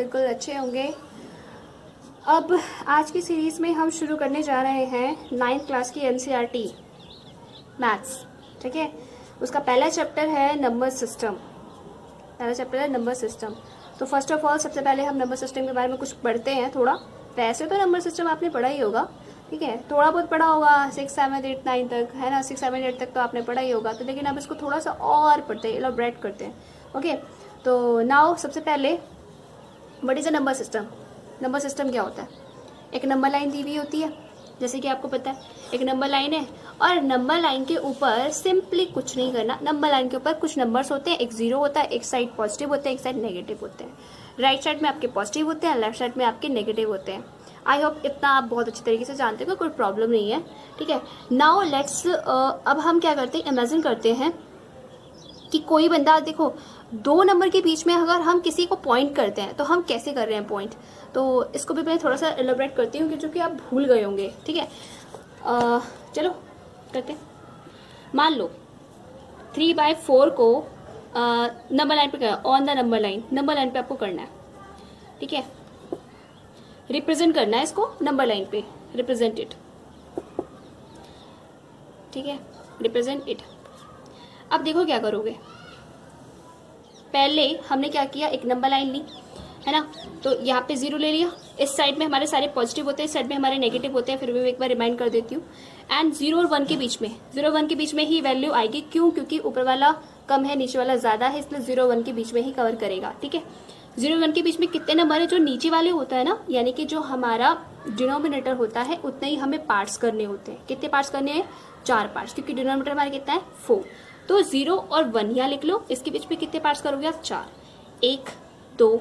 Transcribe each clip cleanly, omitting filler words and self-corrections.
बिल्कुल अच्छे होंगे। अब आज की सीरीज़ में हम शुरू करने जा रहे हैं 9th क्लास की NCERT मैथ्स, ठीक है। उसका पहला चैप्टर है नंबर सिस्टम। पहला चैप्टर है नंबर सिस्टम। तो फर्स्ट ऑफ ऑल सबसे पहले हम नंबर सिस्टम के बारे में कुछ पढ़ते हैं थोड़ा। वैसे तो नंबर सिस्टम आपने पढ़ा ही होगा, ठीक है, थोड़ा बहुत पढ़ा होगा 6, 7, 8, 9 तक, है ना। 6, 7, 8 तक तो आपने पढ़ा ही होगा। तो लेकिन अब इसको थोड़ा सा और पढ़ते हैं, इलैबोरेट करते हैं। ओके, तो नाउ सबसे पहले what is a number system. Number system क्या होता है? एक नंबर लाइन दी हुई होती है, जैसे कि आपको पता है एक नंबर लाइन है, और नंबर लाइन के ऊपर सिंपली कुछ नहीं करना। नंबर लाइन के ऊपर कुछ नंबर्स होते हैं, एक जीरो होता है, एक साइड पॉजिटिव होते हैं, एक साइड नेगेटिव होते हैं। राइट साइड में आपके पॉजिटिव होते हैं, लेफ्ट साइड में आपके नेगेटिव होते हैं। आई होप इतना आप बहुत अच्छी तरीके से जानते हो, कोई प्रॉब्लम नहीं है, ठीक है। नाउ लेट्स अब हम क्या करते हैं, इमेजिन करते हैं कि कोई बंदा, देखो दो नंबर के बीच में अगर हम किसी को पॉइंट करते हैं तो हम कैसे कर रहे हैं पॉइंट। तो इसको भी मैं थोड़ा सा एलोबरेट करती हूँ जो कि आप भूल गए होंगे, ठीक है। चलो करते हैं। मान लो 3/4 को नंबर लाइन पे करना, ऑन द नंबर लाइन पे आपको करना है, ठीक है। रिप्रेजेंट करना है इसको नंबर लाइन पे, रिप्रेजेंट इट, ठीक है, रिप्रेजेंट इट। अब देखो क्या करोगे। पहले हमने क्या किया, एक नंबर लाइन ली, है ना। तो यहाँ पे 0 ले लिया। इस साइड में हमारे सारे पॉजिटिव होते हैं, इस साइड में हमारे नेगेटिव होते हैं। फिर भी मैं एक बार रिमाइंड कर देती हूँ। एंड 0 और 1 के बीच में, 0 और 1 के बीच में ही वैल्यू आएगी। क्यों? क्योंकि ऊपर वाला कम है, नीचे वाला ज्यादा है, इसलिए 0 और 1 के बीच में ही कवर करेगा, ठीक है। 0 और 1 के बीच में कितने नंबर है? जो नीचे वाले होता है ना, यानी कि जो हमारा डिनोमिनेटर होता है, उतने ही हमें पार्ट्स करने होते हैं। कितने पार्ट्स करने हैं? 4 पार्ट्स, क्योंकि डिनोमिनेटर हमारा कितना है? 4। तो 0 और 1 यहाँ लिख लो। इसके बीच में कितने पार्ट्स करोगे आप? 4। 1, 2,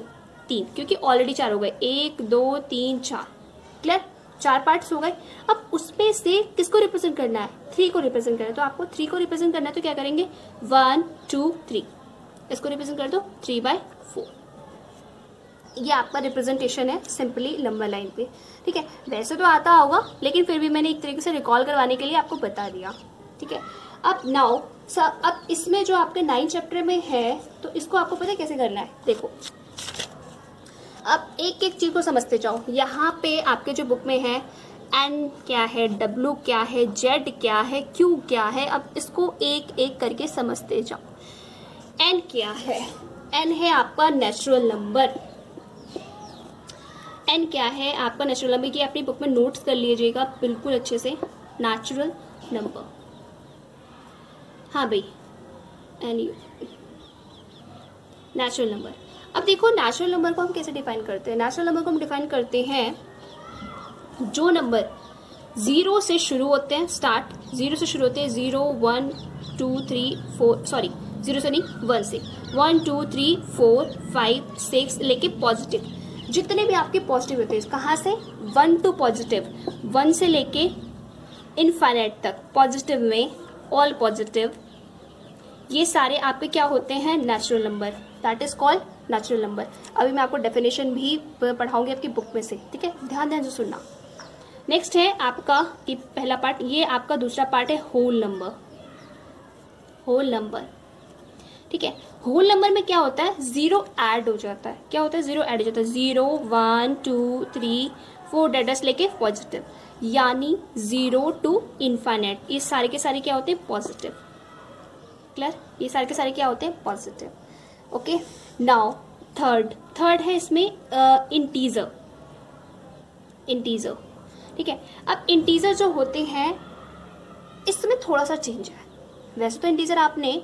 3, क्योंकि ऑलरेडी 4 हो गए। 1, 2, 3, 4, क्लियर, 4 पार्ट्स हो गए। अब उसमें से किसको रिप्रेजेंट करना है? 3 को रिप्रेजेंट करना है। तो आपको 3 को रिप्रेजेंट करना है, तो क्या करेंगे? 1, 2, 3, इसको रिप्रेजेंट कर दो 3/4। ये आपका रिप्रेजेंटेशन है सिंपली नंबर लाइन पे, ठीक है। वैसे तो आता होगा, लेकिन फिर भी मैंने एक तरीके से रिकॉल करवाने के लिए आपको बता दिया, ठीक है। अब नाउ अब इसमें जो आपके 9 चैप्टर में है, तो इसको आपको पता है कैसे करना है। देखो अब एक एक चीज को समझते जाओ। यहाँ पे आपके जो बुक में है N क्या है, W क्या है, Z क्या है, Q क्या है, अब इसको एक एक करके समझते जाओ। N क्या है? N है आपका नेचुरल नंबर। N क्या है? आपका नेचुरल नंबर की अपनी बुक में नोट्स कर लीजिएगा बिल्कुल अच्छे से। नेचुरल नंबर, हाँ भाई, नेचुरल नंबर। अब देखो नेचुरल नंबर को हम कैसे डिफाइन करते हैं। नेचुरल नंबर को हम डिफाइन करते हैं जो नंबर 0 से शुरू होते हैं, स्टार्ट 0 से शुरू होते हैं, 0, 1, 2, 3, 4, सॉरी 0 से नहीं, 1 से, 1, 2, 3, 4, 5, 6 लेके पॉजिटिव, जितने भी आपके पॉजिटिव होते हैं, कहाँ से? 1 टू पॉजिटिव, 1 से लेके इनफाइनाइट तक पॉजिटिव में, ऑल पॉजिटिव, ये सारे आपके क्या होते हैं? Natural number. That is called natural number. अभी मैं आपको डेफिनेशन भी पढ़ाऊंगी आपकी बुक में से, ठीक है, ध्यान से सुनना। नेक्स्ट है आपका ये पहला पार्ट, ये आपका दूसरा पार्ट है होल नंबर। होल नंबर, ठीक है। होल नंबर में क्या होता है? 0 ऐड हो जाता है। क्या होता है? 0 ऐड हो जाता है। 0, 1, 2, 3, 4 डेटस लेके पॉजिटिव, यानी 0 टू इनफाइनाइट। ये सारे के सारे क्या होते हैं? Positive, clear. ये सारे के सारे क्या होते हैं? पॉजिटिव। ओके, नाउ थर्ड है इसमें इंटीजर, ठीक है। अब इंटीजर जो होते हैं इसमें थोड़ा सा चेंज है। वैसे तो इंटीजर आपने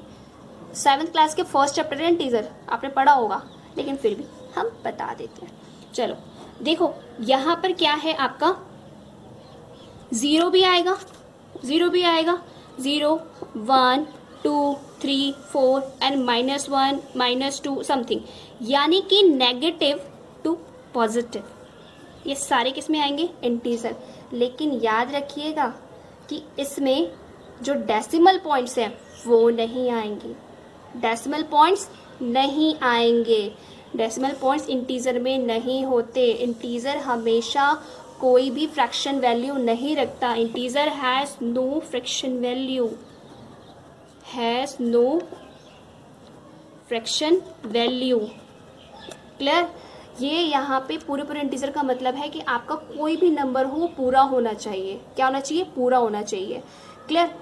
7th क्लास के फर्स्ट चैप्टर है, इंटीजर आपने पढ़ा होगा, लेकिन फिर भी हम बता देते हैं। चलो देखो, यहां पर क्या है आपका? 0 भी आएगा, 0, 1, 2, 3, 4 एंड -1, -2 समथिंग, यानी कि नेगेटिव टू पॉजिटिव। ये सारे किस में आएंगे? इंटीजर। लेकिन याद रखिएगा कि इसमें जो डेसिमल पॉइंट्स हैं वो नहीं आएंगे। डेसिमल पॉइंट्स नहीं आएंगे। डेसिमल पॉइंट्स इंटीजर में नहीं होते। इंटीजर हमेशा कोई भी फ्रैक्शन वैल्यू नहीं रखता। Integer has no fraction value, has no fraction value, clear. ये यहाँ पे पूरे पूरे इंटीजर का मतलब है कि आपका कोई भी नंबर हो पूरा होना चाहिए। क्या होना चाहिए? पूरा होना चाहिए। क्लियर?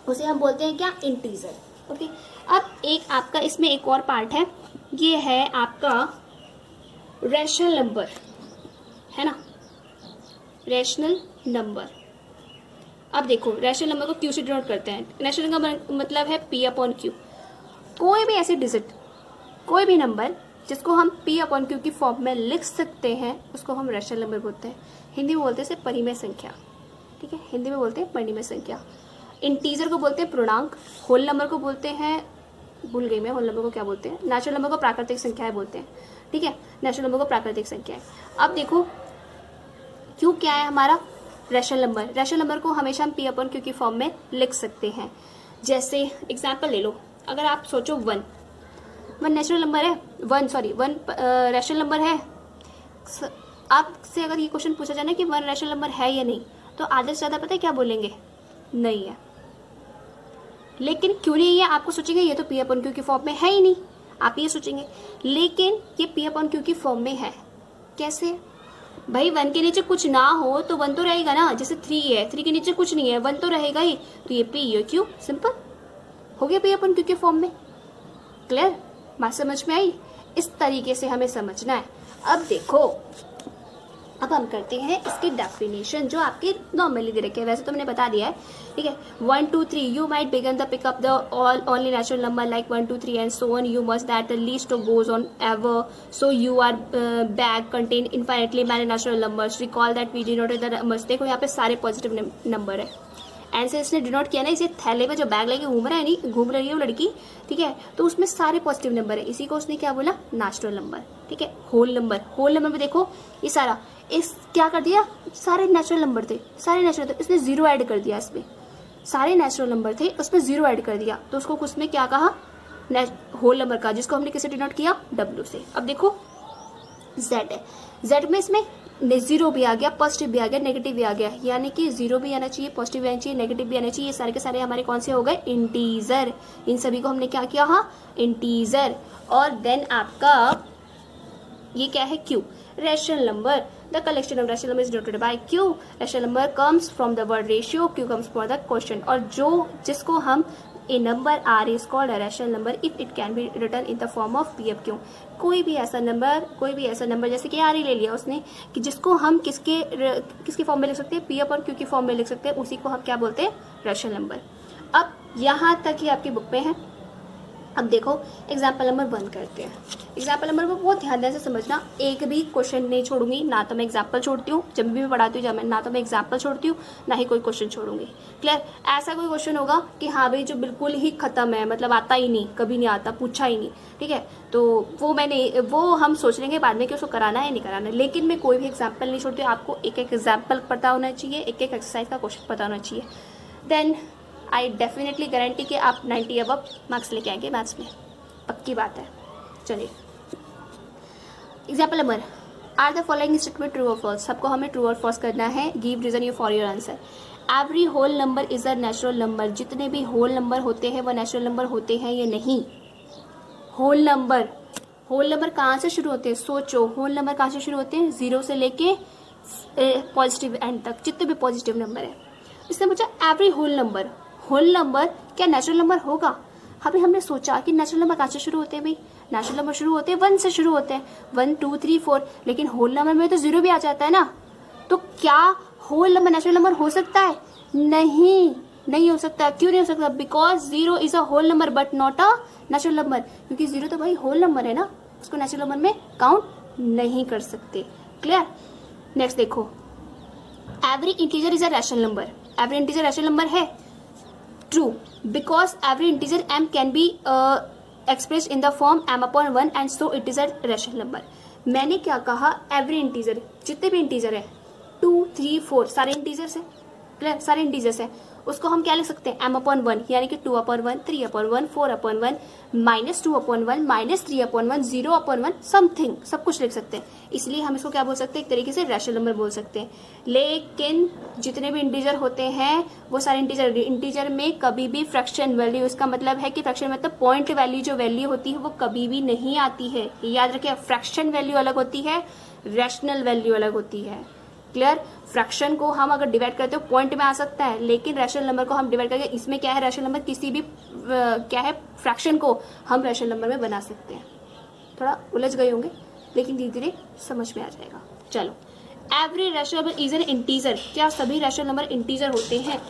उसे हम बोलते हैं क्या? इंटीजर। ओके, अब एक आपका इसमें एक और पार्ट है, ये है आपका रैशनल नंबर, है ना, रैशनल नंबर। अब देखो रैशनल नंबर को क्यू से डिनोट करते हैं। रैशनल नंबर का मतलब है पी अपॉन क्यू। कोई भी ऐसी डिजिट, कोई भी नंबर जिसको हम पी अपॉन क्यू की फॉर्म में लिख सकते हैं उसको हम रैशनल नंबर बोलते हैं। हिंदी में बोलते हैं इसे परिमेय संख्या। ठीक है, हिंदी में बोलते हैं परिमेय संख्या। इंटीजर को बोलते हैं पूर्णांक। होल नंबर को बोलते हैं, भूल गई मैं होल नंबर को क्या बोलते हैं, नेचुरल नंबर को प्राकृतिक संख्याएं बोलते हैं। ठीक है, नेचुरल नंबर को प्राकृतिक संख्याएं। अब देखो क्यू क्या है हमारा? Rational number. रैशनल नंबर को हमेशा हम पी अपॉन क्यू की फॉर्म में लिख सकते हैं। जैसे एग्जाम्पल ले लो, अगर आप सोचो वन नेचुरल नंबर है, वन रैशनल नंबर है। आपसे अगर ये क्वेश्चन पूछा जाए ना कि वन रैशनल नंबर है या नहीं, तो आधे से ज्यादा पता है क्या बोलेंगे? नहीं है। लेकिन क्यों नहीं है? आपको सोचेंगे ये तो पी अपॉन क्यू की फॉर्म में है ही नहीं, आप ये सोचेंगे। लेकिन ये पी अपॉन क्यू की फॉर्म में है। कैसे भाई? वन के नीचे कुछ ना हो तो वन तो रहेगा ना। जैसे थ्री है, थ्री के नीचे कुछ नहीं है, वन तो रहेगा ही। तो ये पी, ये क्यू, सिंपल हो गया पी अपॉन क्यू के फॉर्म में। क्लियर? बात समझ में आई? इस तरीके से हमें समझना है। अब देखो, अब हम करते हैं इसकी डेफिनेशन जो आपके नॉर्मली दे रखे हैं। वैसे तो मैंने बता दिया है। ठीक है, 1 2 3 you might begin the pick up the all only natural number like 1 2 3 and so on. You must that the list goes on ever, so you are bag contain infinitely many natural numbers. Recall that we denoted the numbers. देखो यहाँ पे सारे positive number है। And से इसने denote किया ना, इसे थैले में जो बैग लेके घूम रहा है, नहीं घूम रही है वो लड़की, ठीक है, तो उसमें सारे पॉजिटिव नंबर है। इसी को उसने क्या बोला? Natural number. ठीक है, होल नंबर। होल नंबर में देखो ये सारा, इस क्या कर दिया? सारे नेचुरल नंबर थे, सारे नेचुरल थे, इसने जीरो ऐड कर दिया इसमें। सारे नेचुरल नंबर थे, उसमें जीरो ऐड कर दिया, तो उसको उसमें क्या कहा? होल नंबर का, जिसको हमने किससे डिनोट किया? डब्ल्यू से। अब देखो जेड है, जेड में इसमें जीरो भी आ गया, पॉजिटिव भी आ गया, नेगेटिव भी आ गया, यानी कि जीरो भी आना चाहिए, पॉजिटिव भी आना चाहिए, नेगेटिव भी आना चाहिए। ये सारे के सारे हमारे कौन से हो गए? इंटीजर। इन सभी को हमने क्या किया? हाँ, इंटीजर। और देन आपका ये क्या है? Q, rational number. The collection of rational number is denoted by Q. Rational number comes from the word ratio, Q comes for the question. और जो जिसको हम A number R is called a rational number if it can be written in the form of P of Q। कोई भी ऐसा number जैसे कि R ही ले लिया उसने, कि जिसको हम किसके फॉर्म में लिख सकते हैं? P अपॉन Q की फॉर्म में लिख सकते हैं, उसी को हम क्या बोलते हैं? Rational number. अब यहाँ तक ही आपकी बुक में है। अब देखो एग्जाम्पल नंबर 1 करते हैं। एग्जाम्पल नंबर 1 बहुत ध्यान से समझना, एक भी क्वेश्चन नहीं छोड़ूंगी, ना तो मैं एग्जाम्पल छोड़ती हूँ जब भी मैं पढ़ाती हूँ, ना तो मैं एग्जाम्पल छोड़ती हूँ, ना ही कोई क्वेश्चन छोड़ूंगी। क्लियर? ऐसा कोई क्वेश्चन होगा कि हाँ भाई जो बिल्कुल ही खत्म है, मतलब आता ही नहीं, कभी नहीं आता, पूछा ही नहीं, ठीक है, तो वो हम सोच लेंगे बाद में कि उसको कराना है नहीं कराना। लेकिन मैं कोई भी एग्जाम्पल नहीं छोड़ती, आपको एक एक एग्जाम्पल पता होना चाहिए, एक एक एक्सरसाइज का क्वेश्चन पता होना चाहिए। देन आई डेफिनेटली गारंटी कि आप 90 अबव मार्क्स लेके आएंगे मैथ्स में, पक्की बात है। चलिए example number, are the following statement true और फॉल्स। सबको हमें ट्रू और फॉल्स करना है। Give reason you for your answer. Every whole number is a natural number. जितने भी होल नंबर होते हैं वो नेचुरल नंबर होते हैं या नहीं? होल नंबर कहाँ से शुरू होते हैं? सोचो, होल नंबर कहाँ से शुरू होते हैं? 0 से लेके पॉजिटिव एंड तक, जितने भी पॉजिटिव नंबर है। इसने पूछा एवरी होल नंबर क्या नेचुरल नंबर होगा? अभी हमने सोचा कि नेचुरल नंबर कहाँ से शुरू होते हैं? भाई नेचुरल नंबर शुरू होते हैं 1 से शुरू होते हैं, 1 2 3 4, लेकिन होल नंबर में तो 0 भी आ जाता है ना। तो क्या होल नंबर नेचुरल नंबर हो सकता है? नहीं हो सकता। क्यों नहीं हो सकता? Because 0 is a whole number but not a natural number, क्योंकि 0 तो भाई होल नंबर है ना, उसको नेचुरल नंबर में काउंट नहीं कर सकते। क्लियर? नेक्स्ट देखो, every integer is a rational number. Every integer rational number है? True, because every integer m can be expressed in the form m upon 1 and so it is a rational number। मैंने क्या कहा? Every integer, जितने भी integer है 2 3 4 सारे integers है, सारे इंटीजर्स है, उसको हम क्या लिख सकते हैं, m/1 यानी कि 2/1, 3/1, 4/1, -2/1, -3/1, 0/1 समथिंग, सब कुछ लिख सकते हैं। इसलिए हम इसको क्या बोल सकते हैं, एक तरीके से रैशनल नंबर बोल सकते हैं। लेकिन जितने भी इंटीजर होते हैं वो सारे इंटीजर में कभी भी फ्रैक्शन वैल्यू, इसका मतलब है कि फ्रैक्शन मतलब पॉइंट वैल्यू जो वैल्यू होती है वो कभी भी नहीं आती है। याद रखिए, फ्रैक्शन वैल्यू अलग होती है, रैशनल वैल्यू अलग होती है। क्लियर? फ्रैक्शन को हम अगर डिवाइड करते हो पॉइंट में आ सकता है, लेकिन रैशनल नंबर को हम डिवाइड करके, इसमें क्या है, रैशनल नंबर किसी भी क्या है फ्रैक्शन को हम रैशनल नंबर में बना सकते हैं। थोड़ा उलझ गए होंगे लेकिन धीरे धीरे समझ में आ जाएगा। चलो, every rational number is an integer. क्या सभी रैशनल नंबर इंटीजर होते हैं?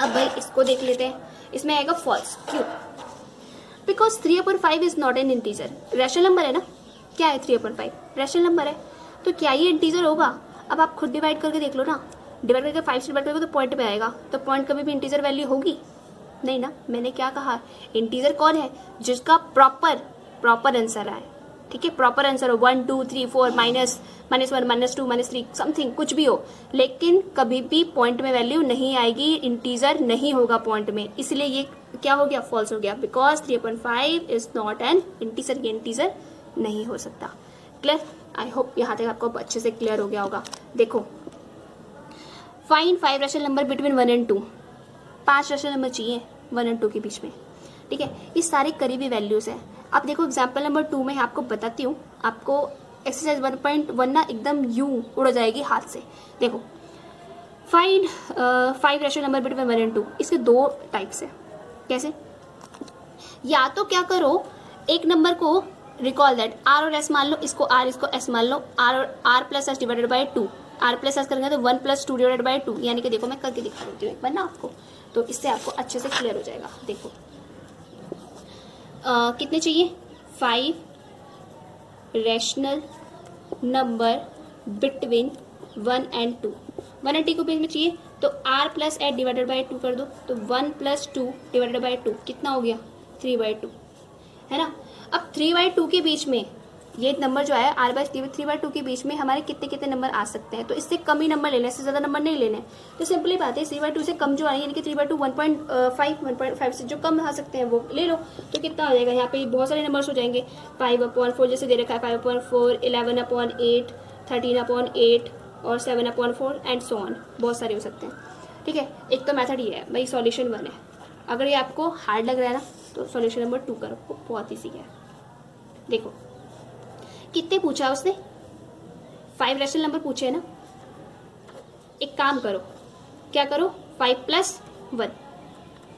अब भाई इसको देख लेते हैं। इसमें आएगा फॉल्स। क्यों? Because 3/5 is not an integer. Rational number है ना, क्या है 3/5 रैशनल नंबर है, तो क्या ये इंटीजर होगा? अब आप खुद डिवाइड करके देख लो ना, डिवाइड करके 5 से डिवाइड करोगे तो पॉइंट पे आएगा, तो पॉइंट कभी भी इंटीजर वैल्यू होगी नहीं ना। मैंने क्या कहा, इंटीजर कौन है, जिसका प्रॉपर आंसर आए। ठीक है, प्रॉपर आंसर हो 1 2 3 4 -1 -2 -3 समथिंग कुछ भी हो, लेकिन कभी भी पॉइंट में वैल्यू नहीं आएगी, इंटीजर नहीं होगा पॉइंट में। इसलिए ये क्या हो गया, फॉल्स हो गया। Because 3/5 is not an integer, ये इंटीजर नहीं हो सकता। क्लियर? आई होप यहाँ तक आपको अच्छे से क्लियर हो गया होगा। देखो, find 5 rational number between 1 and 2। 5 rational number चाहिए 1 and 2 के बीच में। ठीक है, ये सारे करीबी वैल्यूज है। अब देखो एग्जाम्पल नंबर 2 में आपको बताती हूँ, आपको एक्सरसाइज 1.1 ना एकदम यूं उड़ जाएगी हाथ से। देखो, find 5 rational number between 1 and 2। इसके 2 टाइप्स है। कैसे? या तो क्या करो, एक नंबर को रिकॉल दैट आर और एस मान लो, इसको आर इसको एस मान लो, R plus S divided by 2। R plus S करेंगे तो 1 + 2 डिवाइडेड बाई 2। यानी कि देखो मैं करके दिखा देती हूँ एक बार ना आपको, तो इससे आपको अच्छे से क्लियर हो जाएगा। देखो कितने चाहिए, 5 rational number between 1 and 2। 1 and 2 को बीच में चाहिए, तो R plus eight divided by 2 कर दो, तो 1 + 2 डिवाइडेड बाई 2 कितना हो गया, 3/2 है ना। अब 3/2 के बीच में ये नंबर जो है r/3/2 के बीच में हमारे कितने कितने नंबर आ सकते हैं, तो इससे कम ही नंबर लेने, इससे ज्यादा नंबर नहीं लेने। तो सिंपली बात है, 3/2 से कम जो आए यानी कि 3/2 1.5 से जो कम आ सकते हैं वो ले लो। तो कितना हो जाएगा, यहाँ पे बहुत सारे नंबर्स हो जाएंगे। 5/4 जैसे दे रखा है, 5/4, 11/8, 13/8 और 7/4 एंड सो ऑन, बहुत सारे हो सकते हैं। ठीक है, एक तो मेथड ये है भाई, सॉल्यूशन 1 है। अगर ये आपको हार्ड लग रहा है ना, तो सॉल्यूशन नंबर 2 करो, बहुत ईजी है। देखो कितने पूछा है उसने, 5 रैशनल नंबर पूछे है ना। एक काम करो, क्या करो, 5 + 1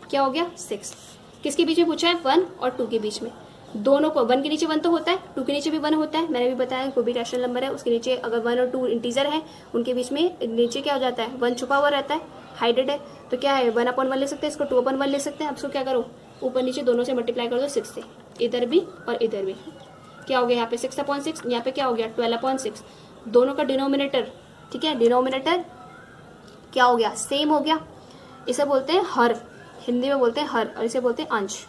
क्या हो गया, 6। किसके बीच में पूछा है, 1 और 2 के बीच में। दोनों को 1 के नीचे 1 तो होता है, 2 के नीचे भी 1 होता है। मैंने भी बताया कोई भी रैशनल नंबर है उसके नीचे अगर 1 और 2 इंटीजर है, उनके बीच में नीचे क्या हो जाता है, 1 छुपा हुआ रहता है, हाइडेड है। तो क्या है, 1/1 ले सकते हैं, इसको 2/1 ले सकते हैं। अब इसको क्या करो, ऊपर नीचे दोनों से मल्टीप्लाई कर दो 6 से, इधर भी और इधर भी। क्या हो गया, यहाँ पे 6/6, यहाँ पे क्या हो गया 12/6। दोनों का डिनोमिनेटर, ठीक है, डिनोमिनेटर क्या हो गया, सेम हो गया। इसे बोलते हैं हर, हिंदी में बोलते हैं हर, और इसे बोलते हैं अंश।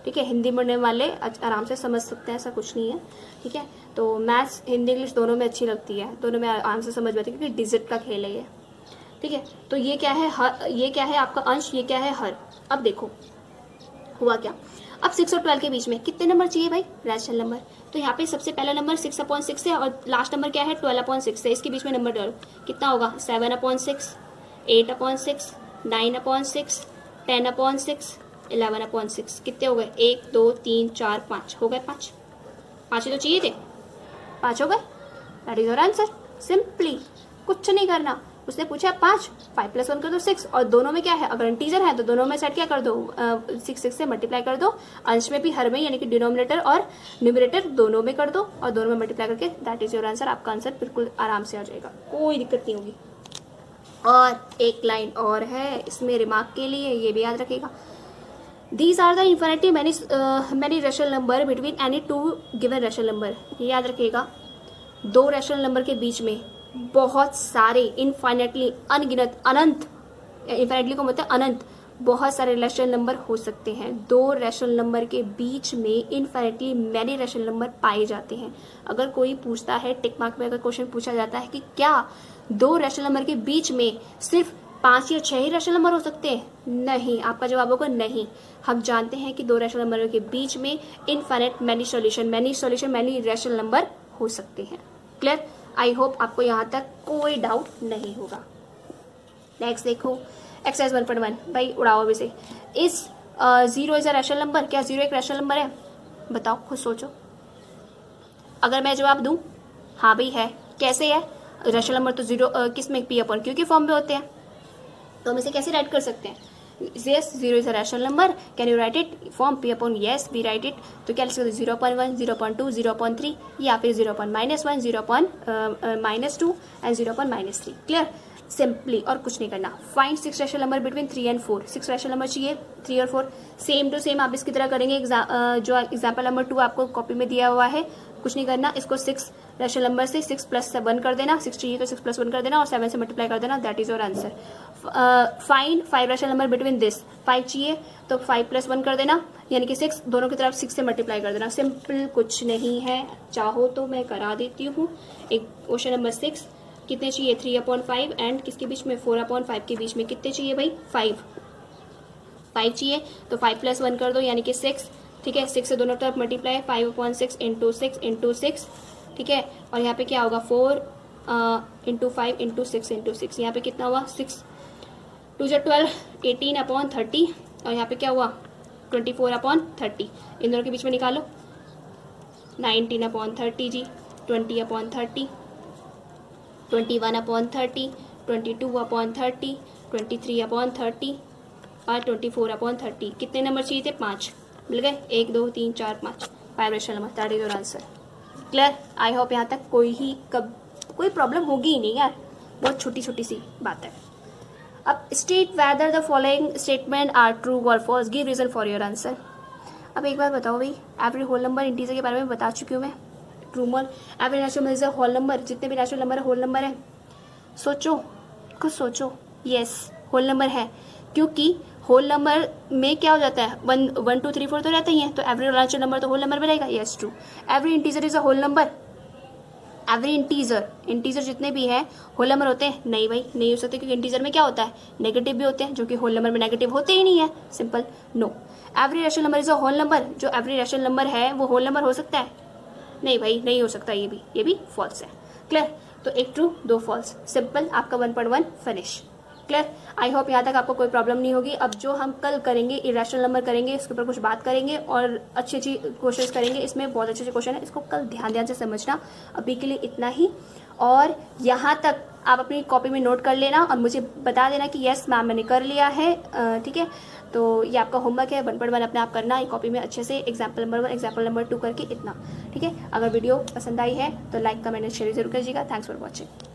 ठीक है, हिंदी पढ़ने वाले आराम से समझ सकते हैं, ऐसा कुछ नहीं है। ठीक है, तो मैथ्स हिंदी इंग्लिश दोनों में अच्छी लगती है, दोनों में आराम से समझ में आती है, क्योंकि डिजिट का खेल है ये। ठीक है, तो ये क्या है हर, ये क्या है आपका अंश, ये क्या है हर। अब देखो हुआ क्या, अब 6 और 12 के बीच में कितने नंबर चाहिए भाई, रैशनल नंबर। तो यहाँ पे सबसे पहला नंबर 6/6 है और लास्ट नंबर क्या है 12/6 है। इसके बीच में नंबर डालो, कितना होगा 7/6, 8/6, 9/6, 10/6, 11/6। कितने हो गए, 1 2 3 4 5 हो गए, 5 ही तो चाहिए थे, 5 हो गए। That is your answer, simply कुछ नहीं करना। उसने पूछा 5 + 1 कर दो 6, और दोनों में क्या है, अगर इंटीजर है तो दोनों में सेट क्या कर दो, 6 से मल्टीप्लाई कर दो। अंश में भी हर में, यानी कि डिनोमिनेटर और न्यूमरेटर दोनों में कर दो, और दोनों में मल्टीप्लाई करके दैट इज योर आंसर। आपका आंसर बिल्कुल आराम से आ जाएगा, कोई दिक्कत नहीं होगी। और एक लाइन और है इसमें रिमार्क के लिए, ये भी याद रखेगा। These are the infinitely many rational number between any two given rational number। ये याद रखिएगा, 2 रैशनल नंबर के बीच में बहुत सारे इनफाइनेटली, अनगिनत, अनंत, इनफाइनेटली को मतलब अनंत, बहुत सारे रैशनल नंबर हो सकते हैं। 2 रैशनल नंबर के बीच में इनफाइनेटली मैनी रैशनल नंबर पाए जाते हैं। अगर कोई पूछता है, टिक मार्क में अगर क्वेश्चन पूछा जाता है कि क्या 2 रैशनल नंबर के बीच में सिर्फ 5 या 6 ही रैशनल नंबर हो सकते हैं? नहीं, आपका जवाब होगा नहीं। हम जानते हैं कि 2 रैशनल नंबरों के बीच में infinite many solution many rational number हो सकते हैं। क्लियर? आई होप आपको यहाँ तक कोई डाउट नहीं होगा। नेक्स्ट देखो एक्सरसाइज 1.1। भाई उड़ाओ अभी से। इस 0 इज अ रैशनल नंबर। क्या 0 एक रैशनल नंबर है? बताओ, खुद सोचो। अगर मैं जवाब दूं हाँ भाई है, कैसे है? रैशनल नंबर तो 0 किस में, पी अपॉन क्यू के फॉर्म में होते हैं, तो हम इसे कैसे राइट कर सकते हैं? yes 0 is a rational number, can you write it form p upon yes we write it। तो क्या लिख सकते हैं? 0.1 0.2 0.3 या फिर 0.-1 0.-2 एंड 0.-3। क्लियर? सिंपली और कुछ नहीं करना। Find 6 rational number between 3 and 4। 6 rational number चाहिए 3 और 4। सेम टू सेम आप इसकी तरह करेंगे। जो एग्जाम्पल नंबर 2 आपको कॉपी में दिया हुआ है, कुछ नहीं करना। इसको 6 रैशनल नंबर से 6 + 1 कर देना। 6 चाहिए तो 6 + 1 कर देना और 7 से मल्टीप्लाई कर देना। That is your answer. Find 5 rational number between this. 5 चाहिए तो 5 + 1 कर देना, यानी कि 6। दोनों की तरफ 6 से मल्टीप्लाई कर देना। सिंपल, कुछ नहीं है। चाहो तो मैं करा देती हूँ। एक क्वेश्चन नंबर 6 कितने चाहिए? 3/5 एंड किसके बीच में? 4/5 के बीच में कितने चाहिए भाई? 5 चाहिए तो 5 + 1 कर दो, यानी कि 6। ठीक है, 6 से दोनों तरफ मल्टीप्लाई, 5/6 × 6 × 6। ठीक है, और यहाँ पे क्या होगा? 4 × 5 × 6 × 6। यहाँ पे कितना हुआ? 6 2 × 12 18/30 और यहाँ पे क्या हुआ? 24/30। इन दोनों के बीच में निकालो। 19/30 जी, 20/30, 21/30, 22/30, 23/30 और 24/30। कितने नंबर चाहिए थे? 5। मिल गए? 1 2 3 4 5 rational number. That is your answer. Clear? I hope यहाँ तक कोई प्रॉब्लम होगी ही नहीं यार, बहुत छोटी छोटी सी बात है। अब state whether the following statement are true और false, give reason for your answer. अब एक बार बताओ भाई, एवरी होल नंबर इंटीजर के बारे में बता चुकी हूँ मैं। True mall every natural number is a whole number. जितने भी नेचुरल नंबर है होल नंबर है। सोचो, कुछ सोचो। यस, होल नंबर है, क्योंकि होल नंबर में क्या हो जाता है? 1 2 3 4 तो रहते ही है, तो एवरी नेचुरल नंबर तो होल नंबर में रहेगा। Yes true. Every integer is a whole number. Every integer जितने भी है होल नंबर होते हैं? नहीं भाई, नहीं हो सकते, क्योंकि इंटीजर में क्या होता है? नेगेटिव भी होते हैं, जो कि होल नंबर में नेगेटिव होते ही नहीं है। Simple no. Every rational number is a whole number. जो एवरी रैशनल नंबर है वो होल नंबर हो सकता है? नहीं भाई, नहीं हो सकता। ये भी फॉल्स है। क्लियर? तो एक ट्रू 2 फॉल्स। सिंपल, आपका 1.1 फिनिश। क्लियर? आई होप यहाँ तक आपको कोई प्रॉब्लम नहीं होगी। अब जो हम कल करेंगे इरेशनल नंबर करेंगे, इसके ऊपर कुछ बात करेंगे और अच्छी अच्छी क्वेश्चन करेंगे। इसमें बहुत अच्छे अच्छे क्वेश्चन है, इसको कल ध्यान से समझना। अभी के लिए इतना ही, और यहाँ तक आप अपनी कॉपी में नोट कर लेना और मुझे बता देना कि यस मैम मैंने कर लिया है। ठीक है, तो ये आपका होमवर्क है। 1.1 अपने आप करना है कॉपी में अच्छे से, एग्जाम्पल नंबर 1 एग्जाम्पल नंबर 2 करके इतना। ठीक है, अगर वीडियो पसंद आई है तो लाइक कमेंट शेयर जरूर कीजिएगा। Thanks for watching.